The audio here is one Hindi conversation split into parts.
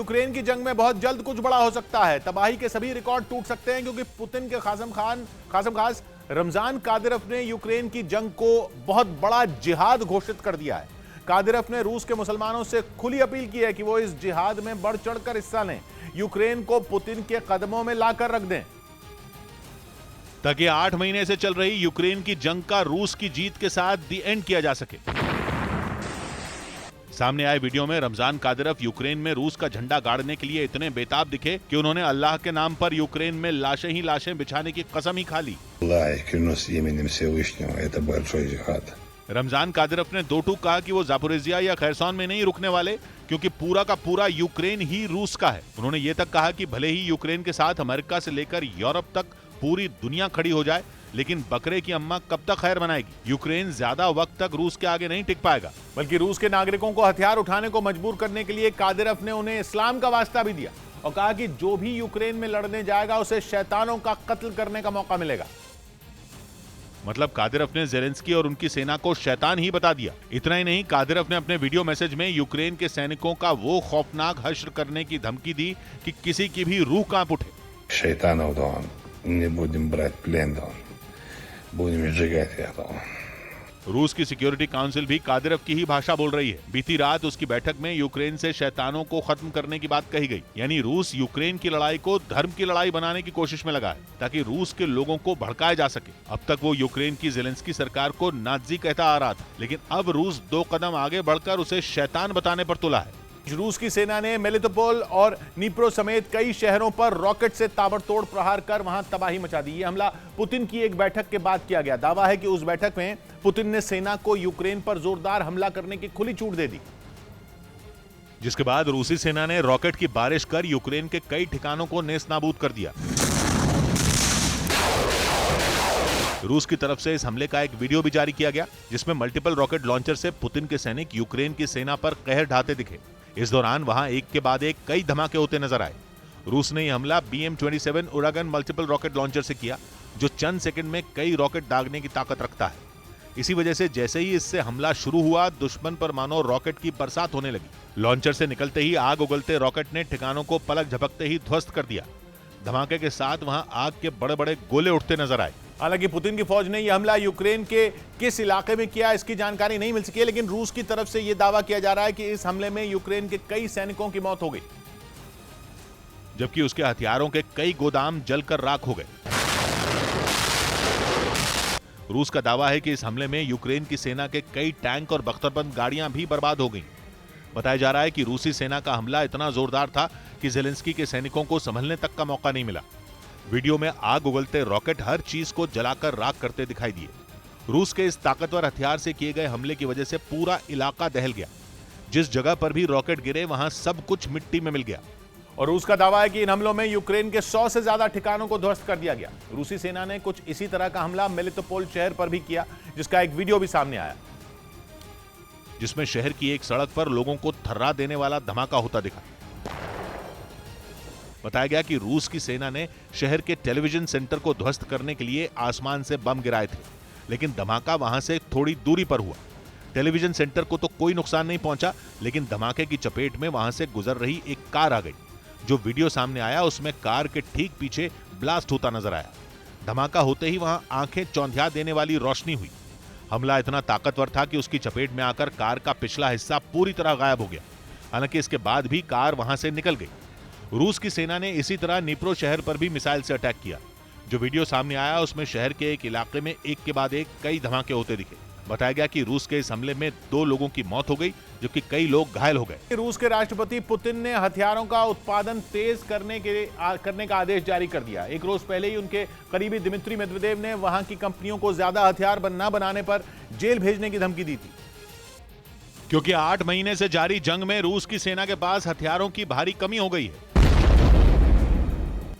यूक्रेन की जंग में बहुत जल्द कुछ बड़ा हो सकता है। तबाही के सभी रिकॉर्ड टूट सकते हैं क्योंकि पुतिन के खासम खास रमजान कादिरोव ने यूक्रेन की जंग को बहुत बड़ा जिहाद घोषित कर दिया है। कादिरोव ने रूस के मुसलमानों से खुली अपील की है कि वो इस जिहाद में बढ़ चढ़कर हिस्सा लें, यूक्रेन को पुतिन के कदमों में लाकर रख दें, ताकि 8 महीने से चल रही यूक्रेन की जंग का रूस की जीत के साथ दी एंड किया जा सके। सामने आए वीडियो में रमजान कादिरोव यूक्रेन में रूस का झंडा गाड़ने के लिए इतने बेताब दिखे कि उन्होंने अल्लाह के नाम पर यूक्रेन में लाशें ही लाशें बिछाने की कसम ही खा ली। रमजान कादिरोव ने दो टूक कहा कि वो जापोरिजिया या खैरसॉन में नहीं रुकने वाले, क्योंकि पूरा का पूरा यूक्रेन ही रूस का है। उन्होंने ये तक कहा कि भले ही यूक्रेन के साथ अमेरिका से लेकर यूरोप तक पूरी दुनिया खड़ी हो जाए, लेकिन बकरे की अम्मा कब तक खैर मनाएगी। यूक्रेन ज्यादा वक्त तक रूस के आगे नहीं टिक पाएगा। बल्कि रूस के नागरिकों को हथियार उठाने को मजबूर करने के लिए कादिरोव ने उन्हें इस्लाम का वास्ता भी दिया और कहा कि जो भी यूक्रेन में लड़ने जाएगा उसे शैतानों का कत्ल करने का मौका मिलेगा। मतलब कादिरोव ने ज़ेलेंस्की और उनकी सेना को शैतान ही बता दिया। इतना ही नहीं, कादिरोव ने अपने वीडियो मैसेज में यूक्रेन के सैनिकों का वो खौफनाक हश्र करने की धमकी दी कि किसी की भी रूह कांप उठे। शैतानों को не будем брать प्लेन, будем сжигать это। रूस की सिक्योरिटी काउंसिल भी कादिरोव की ही भाषा बोल रही है। बीती रात उसकी बैठक में यूक्रेन से शैतानों को खत्म करने की बात कही गई। यानी रूस यूक्रेन की लड़ाई को धर्म की लड़ाई बनाने की कोशिश में लगा है, ताकि रूस के लोगों को भड़काया जा सके। अब तक वो यूक्रेन की ज़ेलेंस्की सरकार को नाज़ी कहता आ रहा था, लेकिन अब रूस 2 कदम आगे बढ़कर उसे शैतान बताने पर तुला है। रूस की सेना ने मेलिटोपोल और नीप्रो समेत कई शहरों पर रॉकेट से ताबड़तोड़ प्रहार कर वहां तबाही मचा दी। यह हमला पुतिन की एक बैठक के बाद किया गया। दावा है कि उस बैठक में पुतिन ने सेना को यूक्रेन पर जोरदार हमला करने की खुली छूट दे दी, जिसके बाद रूसी सेना ने रॉकेट की बारिश कर यूक्रेन के कई ठिकानों को नेस्तनाबूद कर दिया। रूस की तरफ से इस हमले का एक वीडियो भी जारी किया गया, जिसमें मल्टीपल रॉकेट लॉन्चर से पुतिन के सैनिक यूक्रेन की सेना पर कहर ढाते दिखे। इस दौरान वहां एक के बाद एक कई धमाके होते नजर आए। रूस ने यह हमला BM-27 उरागन मल्टीपल रॉकेट लॉन्चर से किया, जो चंद सेकंड में कई रॉकेट दागने की ताकत रखता है। इसी वजह से जैसे ही इससे हमला शुरू हुआ, दुश्मन पर मानो रॉकेट की बरसात होने लगी। लॉन्चर से निकलते ही आग उगलते रॉकेट ने ठिकानों को पलक झपकते ही ध्वस्त कर दिया। धमाके के साथ वहां आग के बड़े बड़े गोले उठते नजर आए। हालांकि पुतिन की फौज ने यह हमला यूक्रेन के किस इलाके में किया, इसकी जानकारी नहीं मिल सकी है, लेकिन रूस की तरफ से यह दावा किया जा रहा है कि इस हमले में यूक्रेन के कई सैनिकों की मौत हो गई, जबकि उसके हथियारों के कई गोदाम जलकर राख हो गए। रूस का दावा है कि इस हमले में यूक्रेन की सेना के कई टैंक और बख्तरबंद गाड़ियां भी बर्बाद हो गईं। बताया जा रहा है कि रूसी सेना का हमला इतना जोरदार था कि ज़ेलेंस्की के सैनिकों को संभलने तक का मौका नहीं मिला। वीडियो में आग उगलते रॉकेट हर चीज को जलाकर राख करते दिखाई दिए। रूस के इस ताकतवर हथियार से किए गए हमले की वजह से पूरा इलाका दहल गया। जिस जगह पर भी रॉकेट गिरे, वहां सब कुछ मिट्टी में मिल गया। और रूस का दावा है कि इन हमलों में यूक्रेन के 100 से ज्यादा ठिकानों को ध्वस्त कर दिया गया। रूसी सेना ने कुछ इसी तरह का हमला मेलिटोपोल शहर पर भी किया, जिसका एक वीडियो भी सामने आया, जिसमें शहर की एक सड़क पर लोगों को थर्रा देने वाला धमाका होता दिखा। बताया गया कि रूस की सेना ने शहर के टेलीविजन सेंटर को ध्वस्त करने के लिए आसमान से बम गिराए थे, लेकिन धमाका वहां से थोड़ी दूरी पर हुआ। टेलीविजन सेंटर को तो कोई नुकसान नहीं पहुंचा, लेकिन धमाके की चपेट में वहां से गुजर रही एक कार आ गई। जो वीडियो सामने आया, उसमें कार के ठीक पीछे ब्लास्ट होता नजर आया। धमाका होते ही वहां आंखें चौंधिया देने वाली रोशनी हुई। हमला इतना ताकतवर था कि उसकी चपेट में आकर कार का पिछला हिस्सा पूरी तरह गायब हो गया। हालांकि इसके बाद भी कार वहां से निकल गई। रूस की सेना ने इसी तरह नीप्रो शहर पर भी मिसाइल से अटैक किया। जो वीडियो सामने आया, उसमें शहर के एक इलाके में एक के बाद एक कई धमाके होते दिखे। बताया गया कि रूस के इस हमले में 2 लोगों की मौत हो गई, जबकि कई लोग घायल हो गए। रूस के राष्ट्रपति पुतिन ने हथियारों का उत्पादन तेज करने का आदेश जारी कर दिया। एक रोज पहले ही उनके करीबी दिमित्री मेदवेदेव ने वहां की कंपनियों को ज्यादा हथियार न बनाने पर जेल भेजने की धमकी दी थी, क्योंकि 8 महीने से जारी जंग में रूस की सेना के पास हथियारों की भारी कमी हो गई है।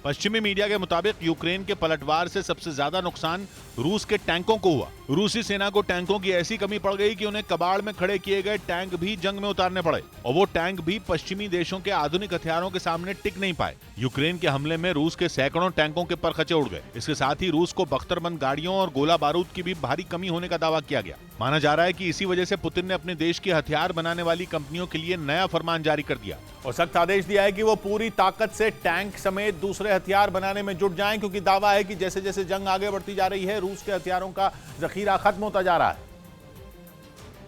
पश्चिमी मीडिया के मुताबिक यूक्रेन के पलटवार से सबसे ज्यादा नुकसान रूस के टैंकों को हुआ। रूसी सेना को टैंकों की ऐसी कमी पड़ गई कि उन्हें कबाड़ में खड़े किए गए टैंक भी जंग में उतारने पड़े और वो टैंक भी पश्चिमी देशों के आधुनिक हथियारों के सामने टिक नहीं पाए। यूक्रेन के हमले में रूस के सैकड़ों टैंकों के परखचे उड़ गए। इसके साथ ही रूस को बख्तरबंद गाड़ियों और गोला बारूद की भी भारी कमी होने का दावा किया गया। माना जा रहा है कि इसी वजह से पुतिन ने अपने देश के हथियार बनाने वाली कंपनियों के लिए नया फरमान जारी कर दिया और सख्त आदेश दिया है कि वो पूरी ताकत से टैंक समेत दूसरे हथियार बनाने में जुट जाएं, क्योंकि दावा है कि जैसे जैसे जंग आगे बढ़ती जा रही है रूस के हथियारों का जखीरा खत्म होता जा रहा है।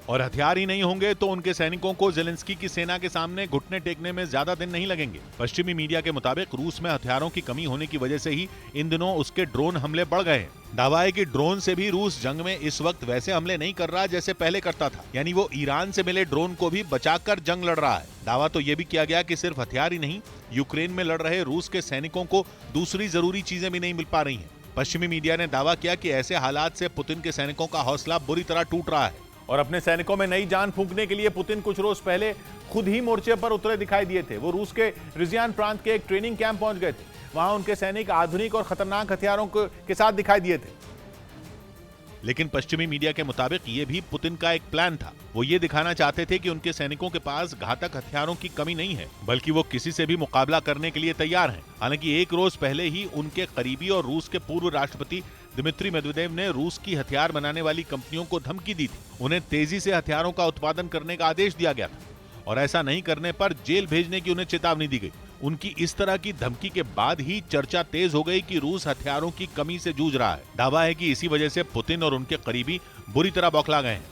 और हथियार ही नहीं होंगे तो उनके सैनिकों को जेलेंस्की की सेना के सामने घुटने टेकने में ज्यादा दिन नहीं लगेंगे। पश्चिमी मीडिया के मुताबिक रूस में हथियारों की कमी होने की वजह से ही इन दिनों उसके ड्रोन हमले बढ़ गए हैं। दावा है कि ड्रोन से भी रूस जंग में इस वक्त वैसे हमले नहीं कर रहा जैसे पहले करता था, यानी वो ईरान से मिले ड्रोन को भी बचाकर जंग लड़ रहा है। दावा तो ये भी किया गया कि सिर्फ हथियार ही नहीं, यूक्रेन में लड़ रहे रूस के सैनिकों को दूसरी जरूरी चीजें भी नहीं मिल पा रही हैं। पश्चिमी मीडिया ने दावा किया कि ऐसे हालात से पुतिन के सैनिकों का हौसला बुरी तरह टूट रहा है और अपने सैनिकों में नई जान फूंकने के लिए पुतिन कुछ रोज पहले खुद ही मोर्चे पर उतरे दिखाई दिए थे। वो रूस के रिजियान प्रांत के एक ट्रेनिंग कैंप पहुंच गए थे। वहां उनके सैनिक आधुनिक और खतरनाक हथियारों के साथ दिखाई दिए थे। लेकिन पश्चिमी मीडिया के मुताबिक ये भी पुतिन का एक प्लान था। वो ये दिखाना चाहते थे कि उनके सैनिकों के पास घातक हथियारों की कमी नहीं है, बल्कि वो किसी से भी मुकाबला करने के लिए तैयार हैं। हालांकि एक रोज पहले ही उनके करीबी और रूस के पूर्व राष्ट्रपति दिमित्री मेदवेदेव ने रूस की हथियार बनाने वाली कंपनियों को धमकी दी थी। उन्हें तेजी से हथियारों का उत्पादन करने का आदेश दिया गया था और ऐसा नहीं करने पर जेल भेजने की उन्हें चेतावनी दी गई। उनकी इस तरह की धमकी के बाद ही चर्चा तेज हो गई कि रूस हथियारों की कमी से जूझ रहा है। दावा है कि इसी वजह से पुतिन और उनके करीबी बुरी तरह बौखला गए हैं।